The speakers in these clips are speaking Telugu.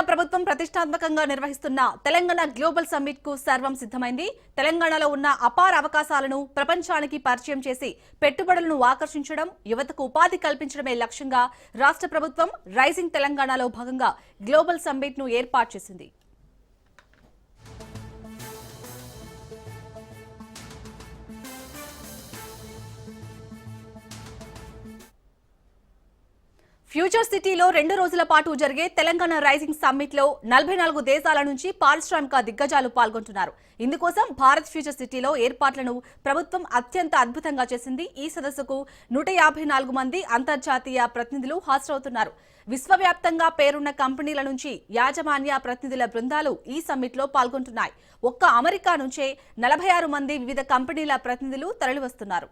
ప్రభుత్వం ప్రతిష్టాత్మకంగా నిర్వహిస్తున్న తెలంగాణ గ్లోబల్ సమ్మిట్ కు సర్వం సిద్ధమైంది. తెలంగాణలో ఉన్న అపార అవకాశాలను ప్రపంచానికి పరిచయం చేసి పెట్టుబడులను ఆకర్షించడం, యువతకు ఉపాధి కల్పించడమే లక్ష్యంగా రాష్ట్ర ప్రభుత్వం రైజింగ్ తెలంగాణలో భాగంగా గ్లోబల్ సమ్మిట్ ను ఏర్పాటు చేసింది. ఫ్యూచర్ సిటీలో 2 రోజుల పాటు జరిగే తెలంగాణ రైజింగ్ సమ్మిట్ లో 44 దేశాల నుంచి పారిశ్రామిక దిగ్గజాలు పాల్గొంటున్నారు. ఇందుకోసం భారత్ ఫ్యూచర్ సిటీలో ఏర్పాట్లను ప్రభుత్వం అత్యంత అద్భుతంగా చేసింది. ఈ సదస్సుకు 154 మంది అంతర్జాతీయ ప్రతినిధులు హాజరవుతున్నారు. విశ్వవ్యాప్తంగా పేరున్న కంపెనీల నుంచి యాజమాన్య ప్రతినిధుల బృందాలు ఈ సమ్మిట్ లో పాల్గొంటున్నాయి. ఒక్క అమెరికా నుంచే 46 మంది వివిధ కంపెనీల ప్రతినిధులు తరలివస్తున్నారు.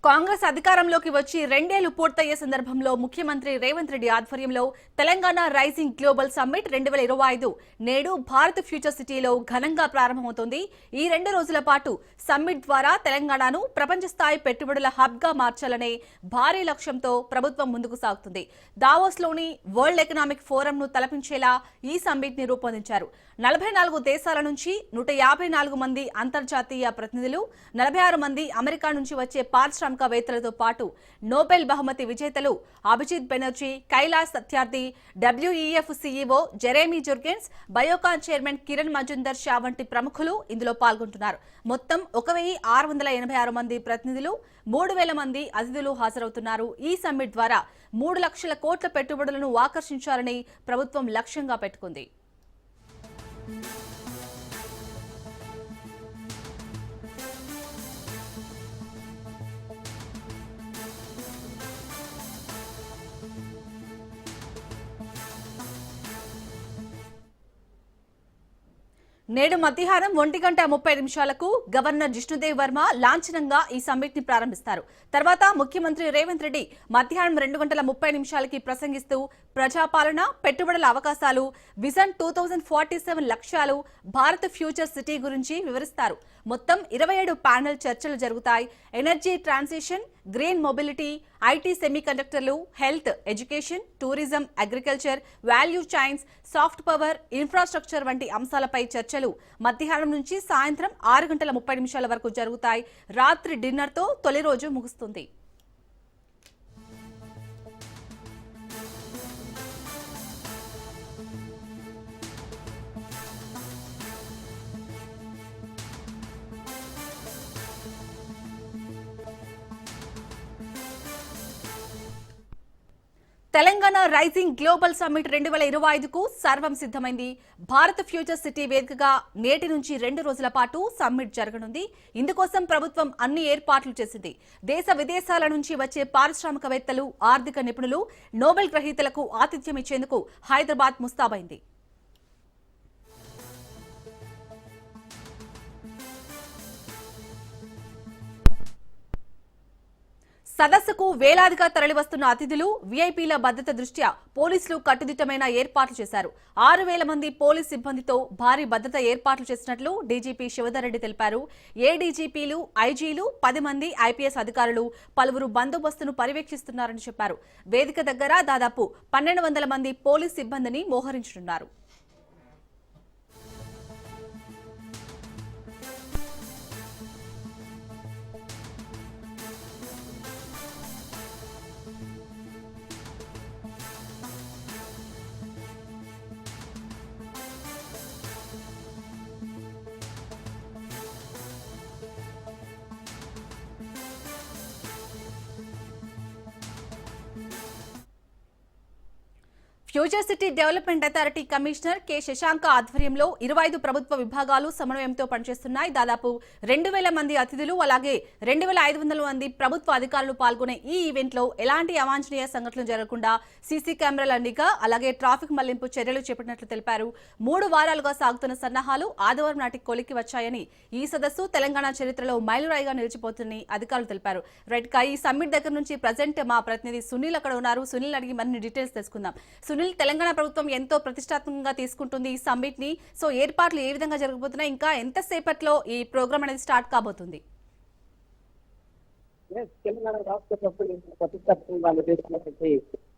కాంగ్రెస్ అధికారంలోకి వచ్చి 2 ఏళ్లు పూర్తయ్యే సందర్భంలో ముఖ్యమంత్రి రేవంత్ రెడ్డి ఆధ్వర్యంలో తెలంగాణ రైజింగ్ గ్లోబల్ సమ్మిట్ 2025 నేడు భారత్ ఫ్యూచర్ సిటీలో ఘనంగా ప్రారంభమవుతోంది. ఈ 2 రోజుల పాటు సమ్మిట్ ద్వారా తెలంగాణను ప్రపంచ స్థాయి పెట్టుబడుల హబ్ గా మార్చాలనే భారీ లక్ష్యంతో ప్రభుత్వం ముందుకు సాగుతుంది. దావోస్లోని వరల్డ్ ఎకనామిక్ ఫోరంను తలపించేలా ఈ సమ్మిట్ ని రూపొందించారు. 44 దేశాల నుంచి 154 మంది అంతర్జాతీయ ప్రతినిధులు, 46 మంది అమెరికా నుంచి వచ్చే పారిశ్రామికవేత్తలతో పాటు నోబెల్ బహుమతి విజేతలు Abhijit Banerjee, Kailash Satyarthi, WEF CEO Jeremy Jurgens, Biocon chairman Kiran Mazumdar Shaw వంటి ప్రముఖులు ఇందులో పాల్గొంటున్నారు. మొత్తం 1686 మంది ప్రతినిధులు, 3000 మంది అతిథులు హాజరవుతున్నారు. ఈ సమ్మిట్ ద్వారా 3 లక్షల కోట్ల పెట్టుబడులను ఆకర్షించాలని ప్రభుత్వం లక్ష్యంగా పెట్టుకుంది. నేడు మధ్యాహ్నం 1:30 గవర్నర్ జిష్ణుదేవ్ వర్మ లాంఛనంగా ఈ సమ్మిట్ ని ప్రారంభిస్తారు. తర్వాత ముఖ్యమంత్రి రేవంత్ రెడ్డి మధ్యాహ్నం 2:30 ప్రసంగిస్తూ ప్రజాపాలన, పెట్టుబడుల అవకాశాలు, విజన్ 2047 లక్ష్యాలు, భారత్ ఫ్యూచర్ సిటీ గురించి వివరిస్తారు. మొత్తం 27 ప్యానెల్ చర్చలు జరుగుతాయి. Energy transition, green mobility, IT, సెమీకండక్టర్లు, health, education, tourism, agriculture, value chains, soft power, infrastructure వంటి అంశాలపై చర్చలు మధ్యాహ్నం నుంచి సాయంత్రం 6:30 వరకు జరుగుతాయి. రాత్రి డిన్నర్తో తొలి రోజు ముగుస్తుంది. తెలంగాణ రైజింగ్ గ్లోబల్ సమ్మిట్ 2025కు సర్వం సిద్ధమైంది. భారత్ ఫ్యూచర్ సిటీ వేదికగా నేటి నుంచి 2 రోజుల పాటు సమ్మిట్ జరగనుంది. ఇందుకోసం ప్రభుత్వం అన్ని ఏర్పాట్లు చేసింది. దేశ విదేశాల నుంచి వచ్చే పారిశ్రామికవేత్తలు, ఆర్థిక నిపుణులు, నోబెల్ గ్రహీతలకు ఆతిథ్యం ఇచ్చేందుకు హైదరాబాద్ ముస్తాబైంది. సదస్సుకు వేలాదిగా తరలివస్తున్న అతిథులు, వీఐపీల భద్రత దృష్ట్యా పోలీసులు కట్టుదిట్టమైన ఏర్పాట్లు చేశారు. 6000 మంది పోలీస్ సిబ్బందితో భారీ భద్రత ఏర్పాట్లు చేసినట్లు డీజీపీ శివధర్ రెడ్డి తెలిపారు. ఏడీజీపీలు, ఐజీలు, 10 మంది ఐపీఎస్ అధికారులు పలువురు బందోబస్తును పర్యవేక్షిస్తున్నారని చెప్పారు. వేదిక దగ్గర దాదాపు 1200 మంది పోలీస్ సిబ్బందిని మోహరించనున్నారు. Future city development authority commissioner K Shashanka ఆధ్వర్యంలో 25 ప్రభుత్వ విభాగాలు సమన్వయంతో పనిచేస్తున్నాయి. దాదాపు 2000 మంది అతిథులు, అలాగే 2500 మంది ప్రభుత్వ అధికారులు పాల్గొనే ఈ ఈవెంట్ లో ఎలాంటి అవాంఛనీయ సంఘటనలు జరగకుండా సీసీ కెమెరాల నిఘా, అలాగే ట్రాఫిక్ మళ్లింపు చర్యలు చేపట్టినట్లు తెలిపారు. 3 వారాలుగా సాగుతున్న సన్నాహాలు ఆదివారం నాటికి కొలిక్కి వచ్చాయని, ఈ సదస్సు తెలంగాణ చరిత్రలో మైలురాయిగా నిలిచిపోతుందని అధికారులు తెలిపారు. రైట్ కా ఈ సమ్మిట్ దగ్గర నుంచి ప్రజెంట్ మా ప్రతినిధి సునీల్ అక్కడ ఉన్నారు. సునీల్ అడిగి మరిన్ని డీటెయిల్స్ తెలుసుకుందాం. సునీల్, అనిల్, తెలంగాణ ప్రభుత్వం ఎంతో ప్రతిష్టాత్మకంగా తీసుకుంటుంది ఈ సమ్మిట్ ని. సో ఏర్పాట్లు ఏ విధంగా జరగబోతున్నాయి, ఇంకా ఎంతసేపట్లో ఈ ప్రోగ్రామ్ అనేది స్టార్ట్ కాబోతుంది? తెలంగాణ రాష్ట్ర ప్రభుత్వం ప్రతిష్టాత్మకంగా నిర్వహిస్తున్నటువంటి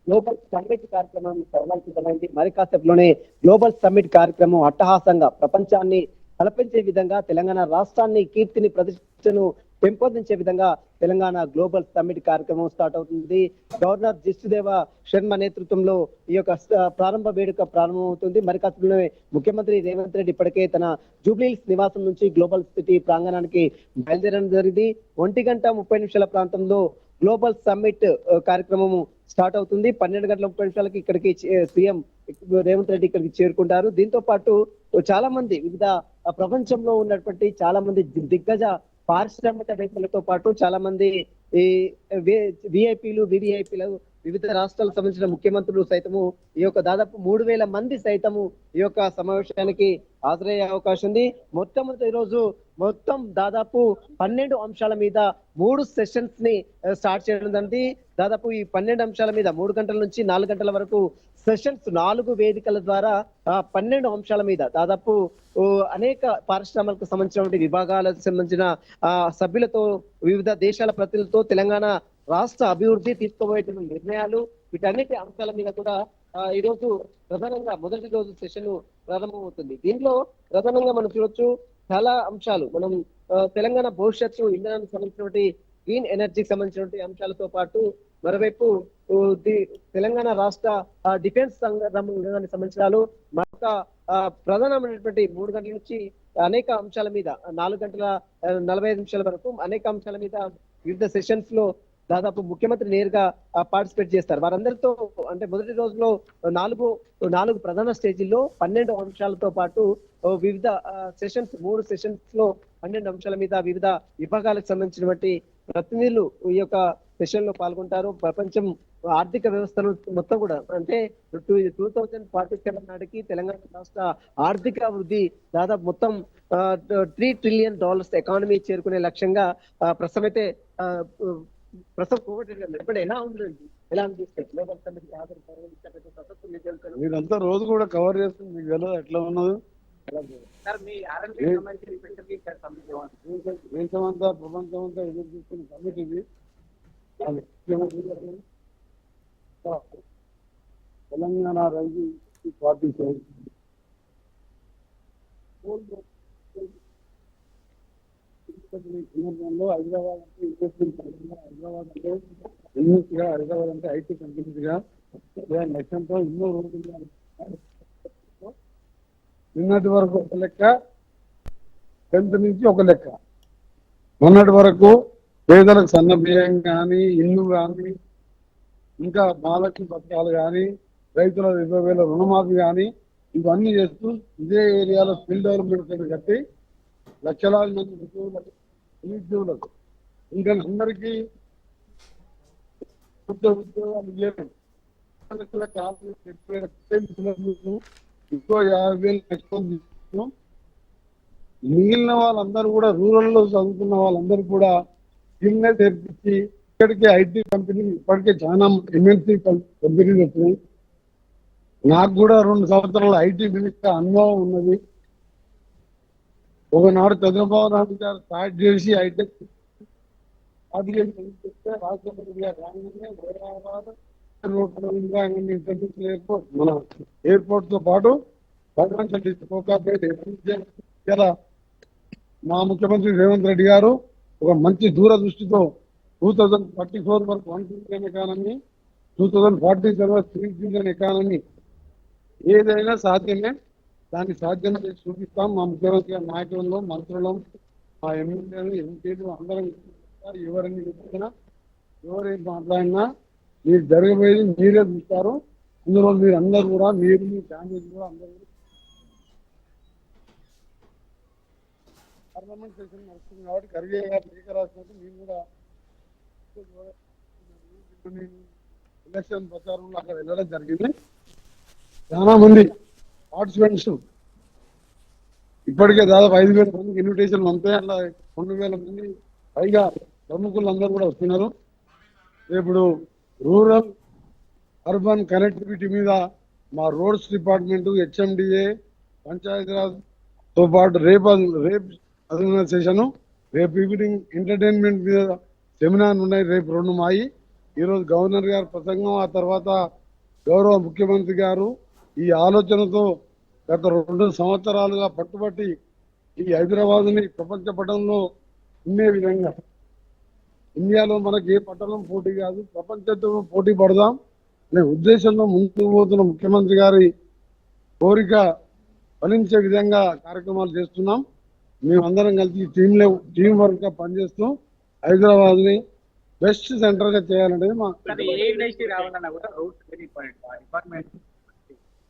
గ్లోబల్ సమ్మిట్ కార్యక్రమం సర్వసిద్ధమైంది. మరి కాసేపులోనే గ్లోబల్ సమ్మిట్ కార్యక్రమం అట్టహాసంగా ప్రపంచాన్ని తలపించే విధంగా తెలంగాణ రాష్ట్రాన్ని కీర్తిని ప్రతిష్టను పెంపొందించే విధంగా తెలంగాణ గ్లోబల్ సమ్మిట్ కార్యక్రమం స్టార్ట్ అవుతుంది. గవర్నర్ జిష్ణుదేవ శర్మ నేతృత్వంలో ఈ యొక్క ప్రారంభ వేడుక ప్రారంభమవుతుంది. మరి కాసేపులోనే ముఖ్యమంత్రి రేవంత్ రెడ్డి ఇప్పటికే తన జూబ్లీహిల్స్ నివాసం నుంచి గ్లోబల్ సిటీ ప్రాంగణానికి బయలుదేరడం జరిగింది. 1:30 ప్రాంతంలో గ్లోబల్ సమ్మిట్ కార్యక్రమం స్టార్ట్ అవుతుంది. 12:30 ఇక్కడికి సీఎం రేవంత్ రెడ్డి ఇక్కడికి చేరుకుంటారు. దీంతో పాటు చాలా మంది వివిధ ప్రపంచంలో ఉన్నటువంటి చాలా మంది దిగ్గజ పారిశ్రామికవేత్తలతో పాటు చాలా మంది ఈ విఐపీలు వివిఐపీలు వివిధ రాష్ట్రాలకు సంబంధించిన ముఖ్యమంత్రులు సైతము ఈ యొక్క దాదాపు 3,000 మంది సైతము ఈ యొక్క సమావేశానికి హాజరయ్యే అవకాశం ఉంది. మొట్టమొదటి రోజు మొత్తం దాదాపు 12 అంశాల మీద 3 సెషన్స్ ని స్టార్ట్ చేయడం జరిగింది. దాదాపు ఈ 12 అంశాల మీద 3 గంటల నుంచి 4 గంటల వరకు సెషన్స్ 4 వేదికల ద్వారా 12 అంశాల మీద దాదాపు అనేక పారిశ్రామికలకు సంబంధించినటువంటి విభాగాలకు సంబంధించిన సభ్యులతో వివిధ దేశాల ప్రతినిధులతో తెలంగాణ రాష్ట్ర అభివృద్ధి తీసుకోబోయేటువంటి నిర్ణయాలు వీటన్నిటి అంశాల మీద కూడా ఈ రోజు ప్రధానంగా మొదటి రోజు సెషన్ ప్రారంభమవుతుంది. దీంట్లో ప్రధానంగా మనం చూడొచ్చు చాలా అంశాలు. మనం తెలంగాణ భవిష్యత్తు ఇంధనానికి సంబంధించినటువంటి గ్రీన్ ఎనర్జీకి సంబంధించినటువంటి అంశాలతో పాటు మరోవైపు తెలంగాణ రాష్ట్ర డిఫెన్స్ రంగానికి సంబంధించిన మరొక ప్రధానమైనటువంటి 3 గంటల నుంచి అనేక అంశాల మీద 4:45 వరకు అనేక అంశాల మీద వివిధ సెషన్స్ లో దాదాపు ముఖ్యమంత్రి నేరుగా పార్టిసిపేట్ చేస్తారు. వారందరితో అంటే మొదటి రోజులో నాలుగు ప్రధాన స్టేజీల్లో 12 అంశాలతో పాటు వివిధ సెషన్స్ 3 సెషన్స్ లో 12 అంశాల మీద వివిధ విభాగాలకు సంబంధించినటువంటి ప్రతినిధులు ఈ యొక్క సెషన్ లో పాల్గొంటారు. ప్రపంచం ఆర్థిక వ్యవస్థను మొత్తం కూడా అంటే 2047 నాటికి తెలంగాణ రాష్ట్ర ఆర్థిక అభివృద్ధి దాదాపు మొత్తం $3 ట్రిలియన్ ఎకానమీ చేరుకునే లక్ష్యంగా ప్రస్తుతం అయితే ఎలా ఉందండి, ఎలా అనిపిస్తుంది? మీరంతా రోజు కూడా కవర్ చేస్తుంది, మీకు తెలియదు ఎట్లా ఉన్నది. దేశమంతా ప్రపంచమంతా ఎదురు చూస్తున్న సమ్మిట్ ఇది. తెలంగాణ రైజింగ్ పార్టీ హైదరాబాద్ అంటే ఇన్వెస్ట్మెంట్, హైదరాబాద్ అంటే బిజినెస్ గా, హైదరాబాద్ అంటే ఐటీ కంపెనీస్ గా లక్ష్యంతో ఎన్నో రోజులు నిన్నటి వరకు ఒక లెక్క, 10th నుంచి ఒక లెక్క. మొన్నటి వరకు పేదలకు సన్న బియ్యం కానీ, ఇల్లు కానీ, ఇంకా మహాలక్ష్మి పథకాలు కానీ, రైతుల 20,000 రుణమాఫీ కానీ ఇవన్నీ చేస్తూ ఇదే ఏరియాలో స్కిల్ డెవలప్మెంట్ కట్టి లక్షలాది మంది నిరుద్యోగులకు ఇంకా అందరికీ ఉద్యోగాలు ఇవ్వలేదు. ఇంకో 50,000 మిగిలిన వాళ్ళందరూ కూడా రూరల్ లో చదువుకున్న వాళ్ళందరూ కూడా స్కిల్ తెప్పించి ఇక్కడికి ఐటీ కంపెనీ ఇప్పటికే చాలా ఎంఎన్సీ కంపెనీలు వచ్చినాయి. నాకు కూడా 2 సంవత్సరాలు ఐటీ మినిస్టర్ అనుభవం ఉన్నది. ఒకనాడు చంద్రబాబు నాయుడు గారు స్టార్ట్ చేసి హైటెక్ రాష్ట్రపతి ఎయిర్పోర్ట్, మన ఎయిర్పోర్ట్ తో పాటు ఫైనాన్షియల్ డిస్ట్రిక్ట్ మా ముఖ్యమంత్రి రేవంత్ రెడ్డి గారు ఒక మంచి దూరదృష్టితో 2034 వరకు 1 ట్రిలియన్ ఎకానమీ, 2040 తర్వాత 3 ట్రిలియన్ ఎకానమీ ఏదైనా సాధ్యమే. దాన్ని సాధ్యం చేసి చూపిస్తాం. మా ముఖ్యమంత్రి గారి నాయకులలో, మంత్రులం, మా ఎమ్మెల్యేలు, ఎంపీలు అందరం ఎవరిని చెప్పినా, ఎవరేం మాట్లాడినా మీరు జరగబోయేది మీరే చూస్తారు. అందులో మీరు అందరూ కూడా, మీరు మీ ఫ్యామిలీ కూడా అందరూ పార్లమెంట్ సెషన్ నడుస్తుంది కాబట్టి ఖర్గే గారు లేఖ రాసినట్టు మేము కూడా ఎలక్షన్ ప్రచారంలో అక్కడ వెళ్ళడం జరిగింది. చాలా మంది పార్టిసిపెంట్స్ ఇప్పటికే దాదాపు 5,000 మందికి ఇన్విటేషన్ పంపాయి. అలా 2,000 మంది పైగా ప్రముఖులు అందరూ కూడా వస్తున్నారు. ఇప్పుడు రూరల్ అర్బన్ కనెక్టివిటీ మీద మా రోడ్స్ డిపార్ట్మెంట్, హెచ్ఎండిఏ, పంచాయతీరాజ్ తో పాటు రేపు అదన సెషన్, రేపు ఈవినింగ్ ఎంటర్టైన్మెంట్ మీద సెమినార్ ఉన్నాయి. రేపు 2 మాయి. ఈరోజు గవర్నర్ గారు ప్రసంగం, ఆ తర్వాత గౌరవ ముఖ్యమంత్రి గారు ఈ ఆలోచనతో గత 2 సంవత్సరాలుగా పట్టుబట్టి ఈ హైదరాబాద్ ని ప్రపంచ పటంలో ఉండే విధంగా, ఇండియాలో మనకి ఏ పట్టణం పోటీ కాదు, ప్రపంచంతో పోటీ పడదాం అనే ఉద్దేశంలో ముందుకు పోతున్న ముఖ్యమంత్రి గారి కోరిక ఫలించే విధంగా కార్యక్రమాలు చేస్తున్నాం. మేమందరం కలిసి టీం వర్క్ గా పనిచేస్తూ హైదరాబాద్ ని బెస్ట్ సెంటర్ గా చేయాలనేది మా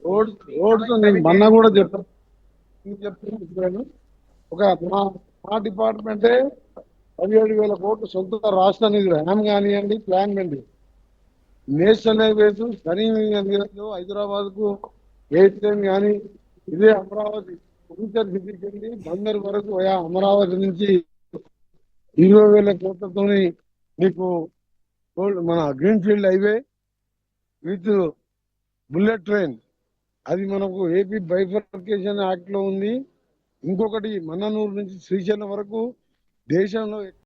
రోడ్స్. నేను మొన్న కూడా చెప్పాను. మా డిపార్ట్మెంటే 17,000 కోట్లు సొంత రాష్ట్ర నిధులు, హ్యామ్ కానివ్వండి, ప్లాన్ కండి, నేషనల్ హైవేస్, హైదరాబాద్ కు ఏటీఎం కానీ, ఇదే అమరావతి ఫ్యూచర్ సిటీకి వెళ్ళి బందర్ వరకు అమరావతి నుంచి 20,000 కోట్లతోని మీకు మన green field highway with bullet train, అది మనకు ఏపీ బైఫర్కేషన్ యాక్ట్ లో ఉంది. ఇంకొకటి మన్ననూరు నుంచి శ్రీశైలం వరకు దేశంలో